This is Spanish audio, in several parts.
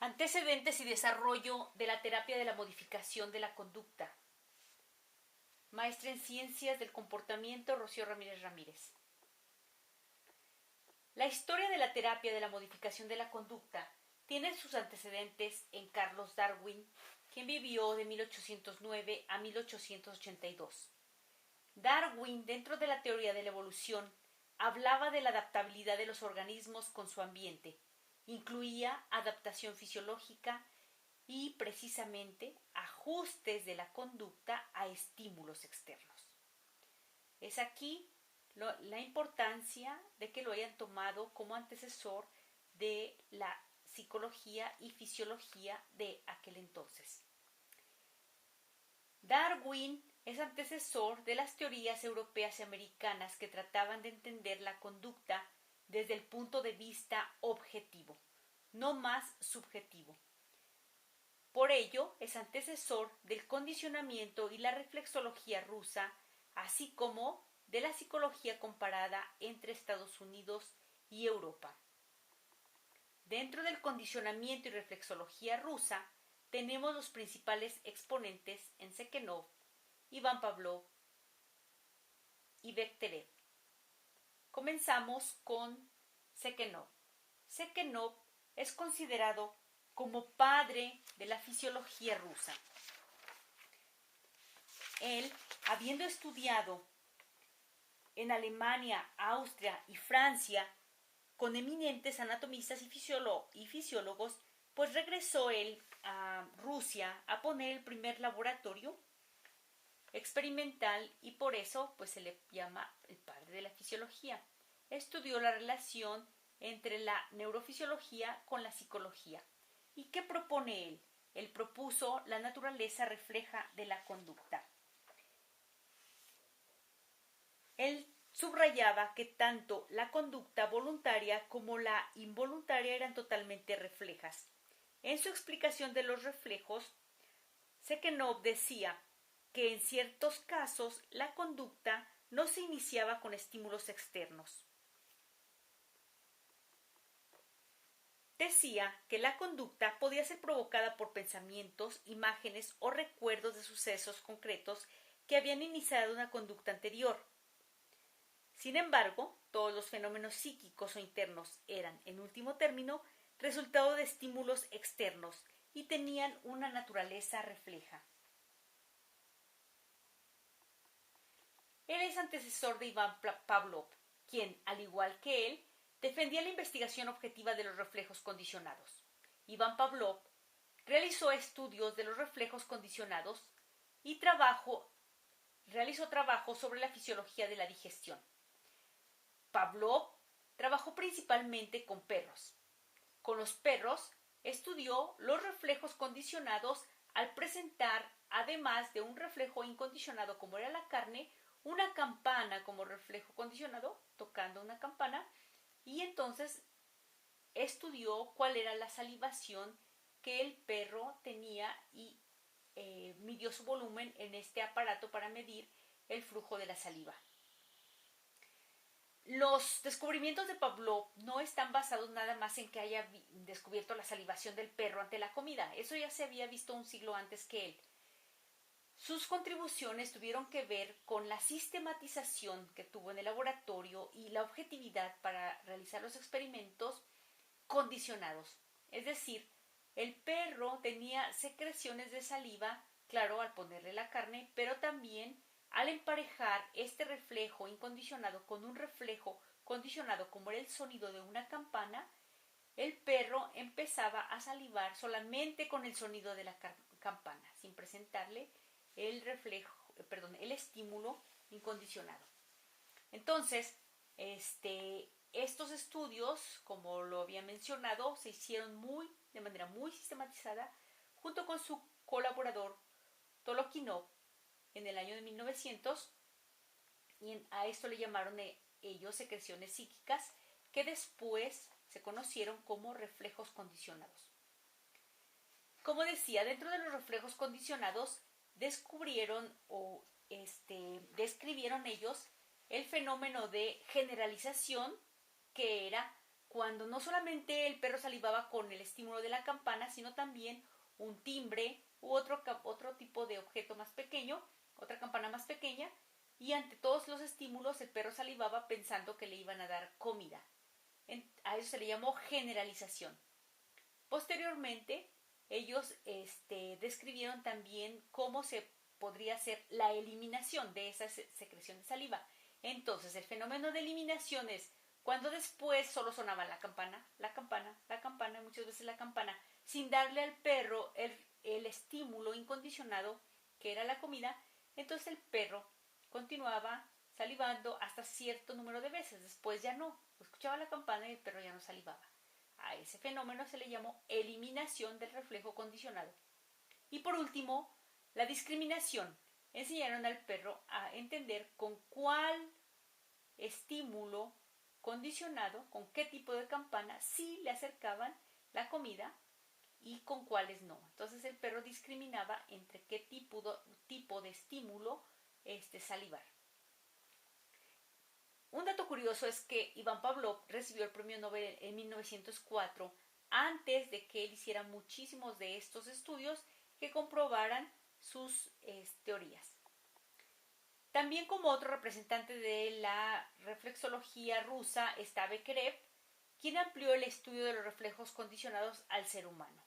Antecedentes y desarrollo de la terapia de la modificación de la conducta. Maestra en Ciencias del Comportamiento, Rocío Ramírez Ramírez. La historia de la terapia de la modificación de la conducta tiene sus antecedentes en Carlos Darwin, quien vivió de 1809 a 1882. Darwin, dentro de la teoría de la evolución, hablaba de la adaptabilidad de los organismos con su ambiente. Incluía adaptación fisiológica y, precisamente, ajustes de la conducta a estímulos externos. Es aquí la importancia de que lo hayan tomado como antecesor de la psicología y fisiología de aquel entonces. Darwin es antecesor de las teorías europeas y americanas que trataban de entender la conducta desde el punto de vista objetivo, no más subjetivo. Por ello, es antecesor del condicionamiento y la reflexología rusa, así como de la psicología comparada entre Estados Unidos y Europa. Dentro del condicionamiento y reflexología rusa, tenemos los principales exponentes en Sekhenov, Iván Pavlov y Bekhterev. Comenzamos con Sekhenov. Sekhenov es considerado como padre de la fisiología rusa. Él, habiendo estudiado en Alemania, Austria y Francia con eminentes anatomistas y fisiólogos, pues regresó él a Rusia a poner el primer laboratorio experimental y por eso pues se le llama el padre de la fisiología. Estudió la relación entre la neurofisiología con la psicología. ¿Y qué propone él? Él propuso la naturaleza refleja de la conducta. Él subrayaba que tanto la conducta voluntaria como la involuntaria eran totalmente reflejas. En su explicación de los reflejos, Sekhenov decía que en ciertos casos la conducta no se iniciaba con estímulos externos. Decía que la conducta podía ser provocada por pensamientos, imágenes o recuerdos de sucesos concretos que habían iniciado una conducta anterior. Sin embargo, todos los fenómenos psíquicos o internos eran, en último término, resultado de estímulos externos y tenían una naturaleza refleja. Él es antecesor de Iván Pavlov, quien, al igual que él, defendía la investigación objetiva de los reflejos condicionados. Iván Pavlov realizó estudios de los reflejos condicionados y realizó trabajo sobre la fisiología de la digestión. Pavlov trabajó principalmente con perros. Con los perros estudió los reflejos condicionados al presentar, además de un reflejo incondicionado como era la carne, una campana como reflejo condicionado, tocando una campana, y entonces estudió cuál era la salivación que el perro tenía y midió su volumen en este aparato para medir el flujo de la saliva. Los descubrimientos de Pavlov no están basados nada más en que haya descubierto la salivación del perro ante la comida. Eso ya se había visto un siglo antes que él. Sus contribuciones tuvieron que ver con la sistematización que tuvo en el laboratorio y la objetividad para realizar los experimentos condicionados. Es decir, el perro tenía secreciones de saliva, claro, al ponerle la carne, pero también al emparejar este reflejo incondicionado con un reflejo condicionado como era el sonido de una campana, el perro empezaba a salivar solamente con el sonido de la campana, sin presentarle el estímulo incondicionado. Entonces, estos estudios, como lo había mencionado, se hicieron de manera muy sistematizada junto con su colaborador Tolokinov en el año de 1900 y a esto le llamaron ellos secreciones psíquicas que después se conocieron como reflejos condicionados. Como decía, dentro de los reflejos condicionados descubrieron o describieron ellos el fenómeno de generalización, que era cuando no solamente el perro salivaba con el estímulo de la campana, sino también un timbre u otro tipo de objeto más pequeño, otra campana más pequeña, y ante todos los estímulos el perro salivaba pensando que le iban a dar comida. A eso se le llamó generalización. Posteriormente, ellos describieron también cómo se podría hacer la eliminación de esa secreción de saliva. Entonces, el fenómeno de eliminación es cuando después solo sonaba la campana, la campana, la campana, muchas veces la campana, sin darle al perro el estímulo incondicionado que era la comida, entonces el perro continuaba salivando hasta cierto número de veces. Después ya no, escuchaba la campana y el perro ya no salivaba. A ese fenómeno se le llamó eliminación del reflejo condicionado. Y por último, la discriminación. Enseñaron al perro a entender con cuál estímulo condicionado, con qué tipo de campana, sí le acercaban la comida y con cuáles no. Entonces el perro discriminaba entre qué tipo de estímulo salivar. Un dato curioso es que Iván Pavlov recibió el premio Nobel en 1904 antes de que él hiciera muchísimos de estos estudios que comprobaran sus teorías. También como otro representante de la reflexología rusa está Bekerev, quien amplió el estudio de los reflejos condicionados al ser humano.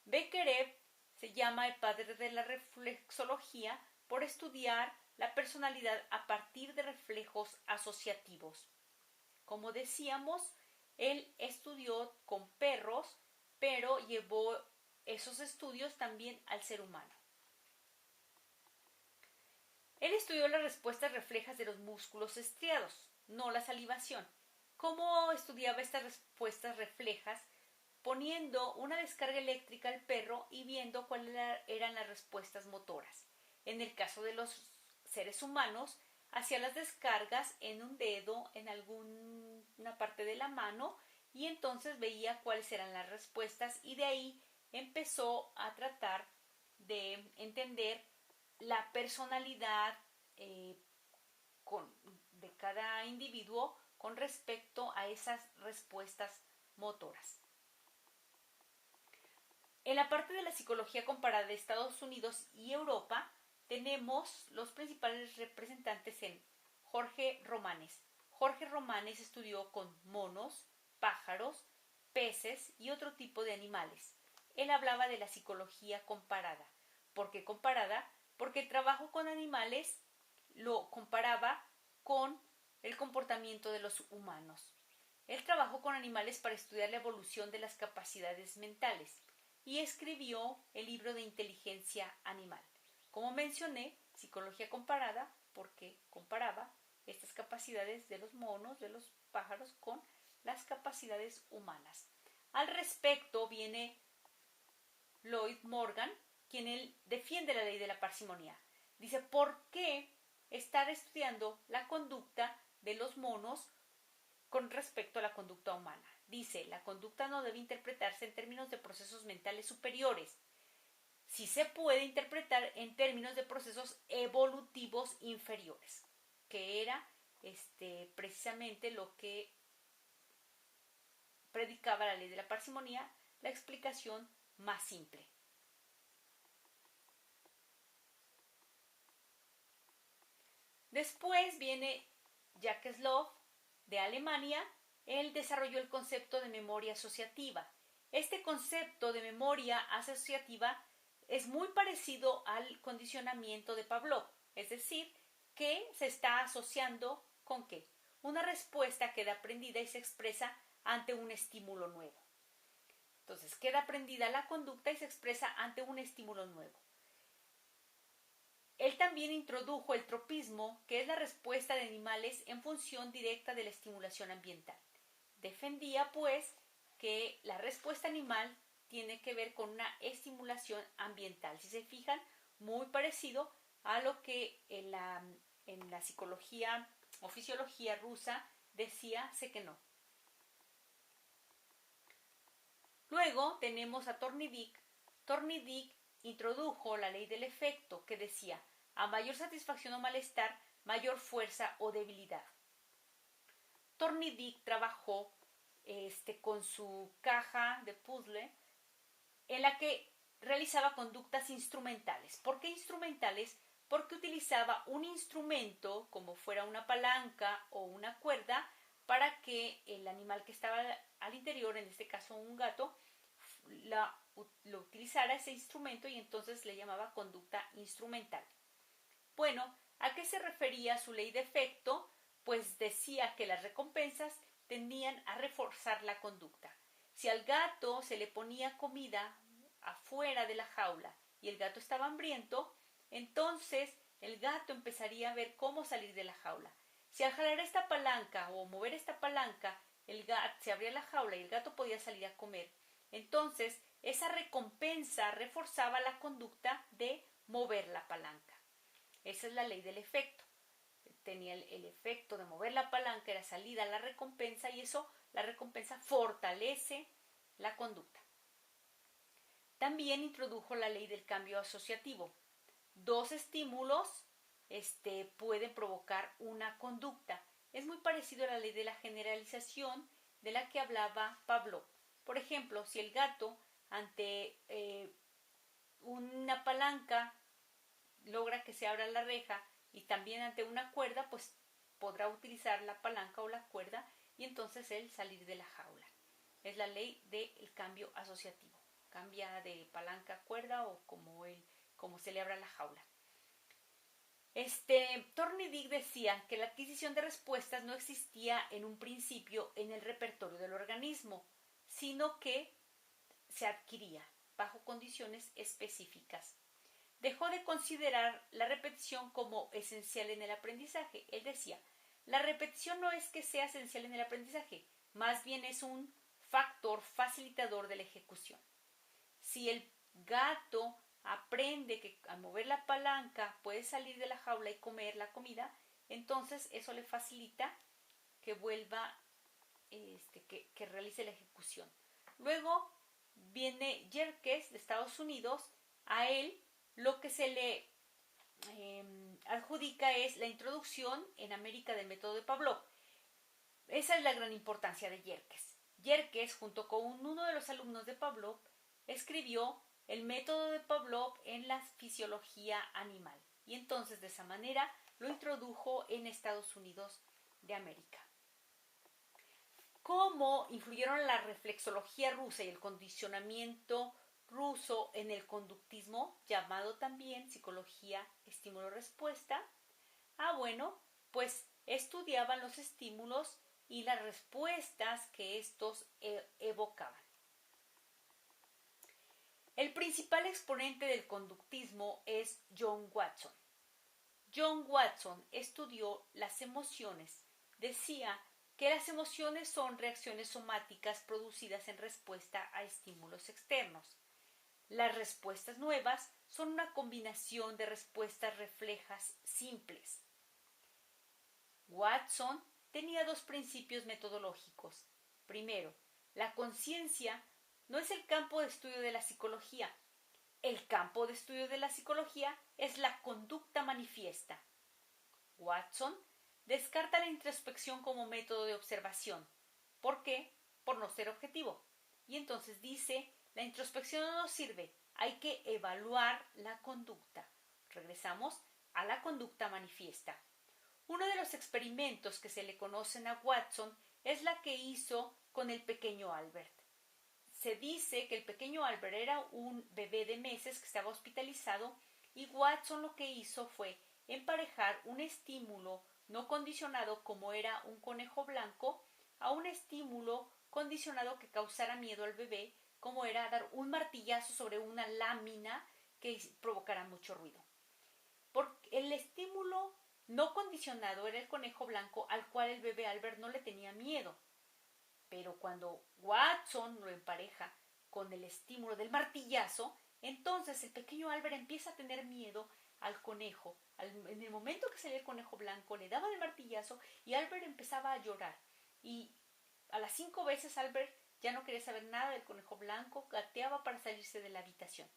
Bekerev se llama el padre de la reflexología por estudiar la personalidad a partir de reflejos asociativos. Como decíamos, él estudió con perros, pero llevó esos estudios también al ser humano. Él estudió las respuestas reflejas de los músculos estriados, no la salivación. ¿Cómo estudiaba estas respuestas reflejas? Poniendo una descarga eléctrica al perro y viendo cuáles eran las respuestas motoras. En el caso de los seres humanos, hacía las descargas en un dedo, en alguna parte de la mano, y entonces veía cuáles eran las respuestas y de ahí empezó a tratar de entender la personalidad de cada individuo con respecto a esas respuestas motoras. En la parte de la psicología comparada de Estados Unidos y Europa, tenemos los principales representantes en Jorge Romanes. Jorge Romanes estudió con monos, pájaros, peces y otro tipo de animales. Él hablaba de la psicología comparada. ¿Por qué comparada? Porque el trabajo con animales lo comparaba con el comportamiento de los humanos. Él trabajó con animales para estudiar la evolución de las capacidades mentales y escribió el libro de inteligencia animal. Como mencioné, psicología comparada porque comparaba estas capacidades de los monos, de los pájaros con las capacidades humanas. Al respecto viene Lloyd Morgan, quien él defiende la ley de la parsimonia. Dice, ¿por qué estar estudiando la conducta de los monos con respecto a la conducta humana? Dice, la conducta no debe interpretarse en términos de procesos mentales superiores. Sí se puede interpretar en términos de procesos evolutivos inferiores, que era precisamente lo que predicaba la ley de la parsimonia, la explicación más simple. Después viene Jacques Slow de Alemania. Él desarrolló el concepto de memoria asociativa. Este concepto de memoria asociativa es muy parecido al condicionamiento de Pavlov, es decir, que se está asociando ¿con qué? Una respuesta queda aprendida y se expresa ante un estímulo nuevo. Entonces, queda aprendida la conducta y se expresa ante un estímulo nuevo. Él también introdujo el tropismo, que es la respuesta de animales en función directa de la estimulación ambiental. Defendía, pues, que la respuesta animal tiene que ver con una estimulación ambiental. Si se fijan, muy parecido a lo que en la psicología o fisiología rusa decía Sekhenov. Luego tenemos a Tornidijk. Tornidijk introdujo la ley del efecto, que decía, a mayor satisfacción o malestar, mayor fuerza o debilidad. Tornidijk trabajó con su caja de puzzle en la que realizaba conductas instrumentales. ¿Por qué instrumentales? Porque utilizaba un instrumento, como fuera una palanca o una cuerda, para que el animal que estaba al interior, en este caso un gato, lo utilizara ese instrumento, y entonces le llamaba conducta instrumental. Bueno, ¿a qué se refería su ley de efecto? Pues decía que las recompensas tendían a reforzar la conducta. Si al gato se le ponía comida afuera de la jaula y el gato estaba hambriento, entonces el gato empezaría a ver cómo salir de la jaula. Si al jalar esta palanca o mover esta palanca, el gato se abría la jaula y el gato podía salir a comer, entonces esa recompensa reforzaba la conducta de mover la palanca. Esa es la ley del efecto. Tenía el efecto de mover la palanca, era salida a la recompensa, y eso, la recompensa, fortalece la conducta. También introdujo la ley del cambio asociativo. Dos estímulos pueden provocar una conducta. Es muy parecido a la ley de la generalización de la que hablaba Pavlov. Por ejemplo, si el gato ante una palanca logra que se abra la reja, y también ante una cuerda, pues podrá utilizar la palanca o la cuerda y entonces él salir de la jaula. Es la ley del cambio asociativo. Cambia de palanca a cuerda o como se le abra la jaula. Thorndike decía que la adquisición de respuestas no existía en un principio en el repertorio del organismo, sino que se adquiría bajo condiciones específicas. Dejó de considerar la repetición como esencial en el aprendizaje. Él decía, la repetición no es que sea esencial en el aprendizaje, más bien es un factor facilitador de la ejecución. Si el gato aprende que al mover la palanca puede salir de la jaula y comer la comida, entonces eso le facilita que vuelva, que realice la ejecución. Luego viene Yerkes de Estados Unidos. A él lo que se le adjudica es la introducción en América del método de Pavlov. Esa es la gran importancia de Yerkes. Yerkes, junto con uno de los alumnos de Pavlov, escribió el método de Pavlov en la fisiología animal, y entonces de esa manera lo introdujo en Estados Unidos de América. ¿Cómo influyeron la reflexología rusa y el condicionamiento ruso en el conductismo, llamado también psicología estímulo-respuesta? Bueno, pues estudiaban los estímulos y las respuestas que estos evocaban. El principal exponente del conductismo es John Watson. John Watson estudió las emociones. Decía que las emociones son reacciones somáticas producidas en respuesta a estímulos externos. Las respuestas nuevas son una combinación de respuestas reflejas simples. Watson tenía dos principios metodológicos. Primero, la conciencia no es el campo de estudio de la psicología. El campo de estudio de la psicología es la conducta manifiesta. Watson descarta la introspección como método de observación. ¿Por qué? Por no ser objetivo. Y entonces dice, la introspección no nos sirve, hay que evaluar la conducta. Regresamos a la conducta manifiesta. Uno de los experimentos que se le conocen a Watson es la que hizo con el pequeño Albert. Se dice que el pequeño Albert era un bebé de meses que estaba hospitalizado, y Watson lo que hizo fue emparejar un estímulo no condicionado, como era un conejo blanco, a un estímulo condicionado que causara miedo al bebé, como era dar un martillazo sobre una lámina que provocara mucho ruido. Porque el estímulo no condicionado era el conejo blanco, al cual el bebé Albert no le tenía miedo. Pero cuando Watson lo empareja con el estímulo del martillazo, entonces el pequeño Albert empieza a tener miedo al conejo. En el momento que salía el conejo blanco, le daban el martillazo y Albert empezaba a llorar. Y a las 5 veces Albert ya no quería saber nada del conejo blanco, gateaba para salirse de la habitación.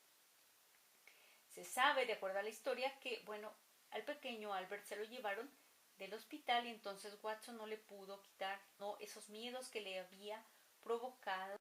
Se sabe, de acuerdo a la historia, que, al pequeño Albert se lo llevaron del hospital, y entonces Watson no le pudo quitar esos miedos que le había provocado